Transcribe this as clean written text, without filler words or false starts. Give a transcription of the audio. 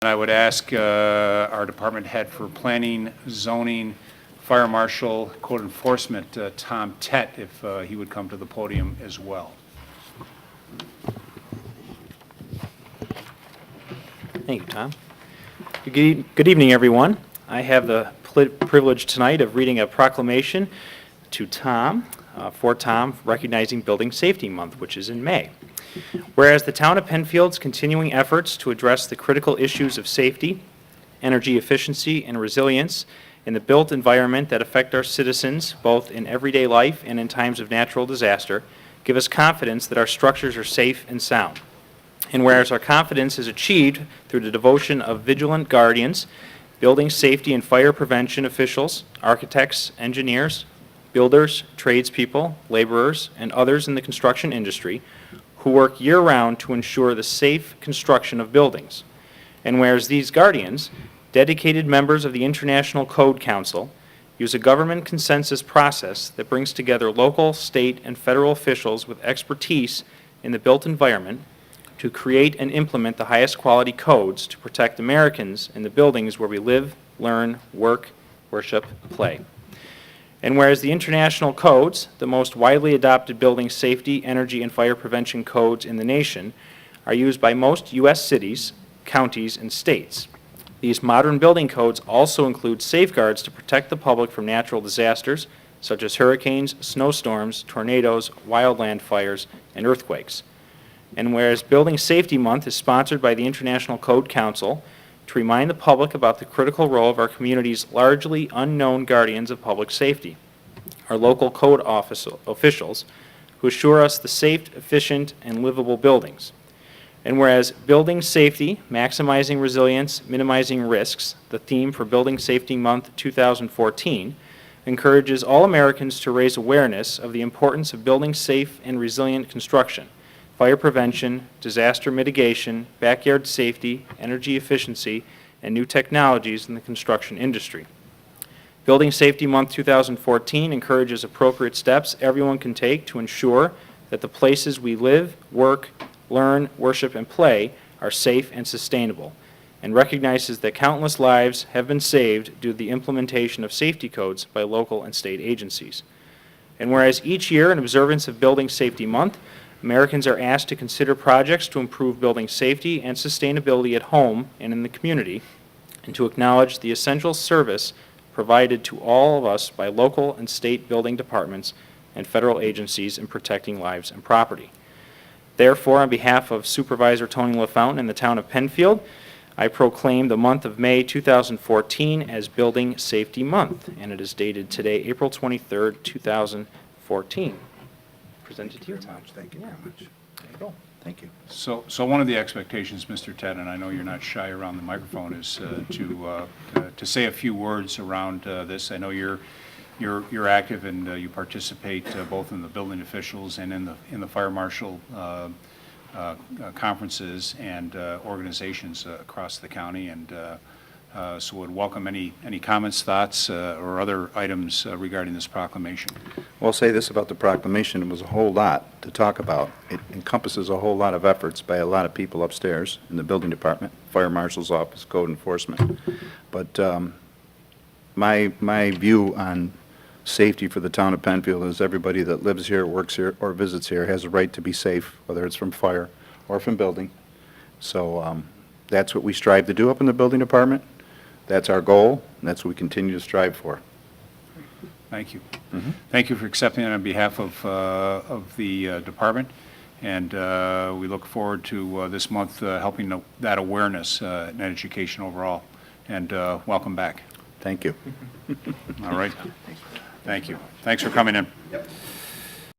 I would ask our department head for planning, zoning, fire marshal, code enforcement, Tom Tette, if he would come to the podium as well. Thank you, Tom. Good evening, everyone. I have the privilege tonight of reading a proclamation to Tom, for Tom, recognizing Building Safety Month, which is in May. Whereas the Town of Penfield's continuing efforts to address the critical issues of safety, energy efficiency, and resilience in the built environment that affect our citizens both in everyday life and in times of natural disaster give us confidence that our structures are safe and sound. And whereas our confidence is achieved through the devotion of vigilant guardians, building safety and fire prevention officials, architects, engineers, builders, tradespeople, laborers, and others in the construction industry who work year-round to ensure the safe construction of buildings. And whereas these guardians, dedicated members of the International Code Council, use a government consensus process that brings together local, state, and federal officials with expertise in the built environment to create and implement the highest quality codes to protect Americans in the buildings where we live, learn, work, worship, play. And whereas the international codes, the most widely adopted building safety, energy, and fire prevention codes in the nation, are used by most U.S. cities, counties, and states. These modern building codes also include safeguards to protect the public from natural disasters, such as hurricanes, snowstorms, tornadoes, wildland fires, and earthquakes. And whereas Building Safety Month is sponsored by the International Code Council to remind the public about the critical role of our community's largely unknown guardians of public safety, our local code officials who assure us the safe, efficient, and livable buildings. And whereas Building Safety, Maximizing Resilience, Minimizing Risks, the theme for Building Safety Month 2014, encourages all Americans to raise awareness of the importance of building safe and resilient construction, fire prevention, disaster mitigation, backyard safety, energy efficiency, and new technologies in the construction industry. Building Safety Month 2014 encourages appropriate steps everyone can take to ensure that the places we live, work, learn, worship, and play are safe and sustainable, and recognizes that countless lives have been saved due to the implementation of safety codes by local and state agencies. And whereas each year in observance of Building Safety Month, Americans are asked to consider projects to improve building safety and sustainability at home and in the community, and to acknowledge the essential service provided to all of us by local and state building departments and federal agencies in protecting lives and property. Therefore, on behalf of Supervisor Tony LaFountain and the Town of Penfield, I proclaim the month of May 2014 as Building Safety Month, and it is dated today, April 23rd, 2014. Presented to you, Tom. Thank you very much. There you go. Thank you. So one of the expectations, Mr. Tette, and I know you're not shy around the microphone, is to say a few words around this. I know you're active and you participate both in the building officials and in the fire marshal conferences and organizations across the county, and so would welcome any comments, thoughts, or other items regarding this proclamation. Well, I'll say this about the proclamation. It was a whole lot to talk about. It encompasses a whole lot of efforts by a lot of people upstairs in the building department, fire marshal's office, code enforcement. But my view on safety for the town of Penfield is everybody that lives here, works here, or visits here has a right to be safe, whether it's from fire or from building. So that's what we strive to do up in the building department. That's our goal, and that's what we continue to strive for. Thank you. Thank you for accepting it on behalf of the department, and we look forward to this month helping that awareness and education overall. And welcome back. Thank you. All right. Thank you. Thanks for coming in. Yep.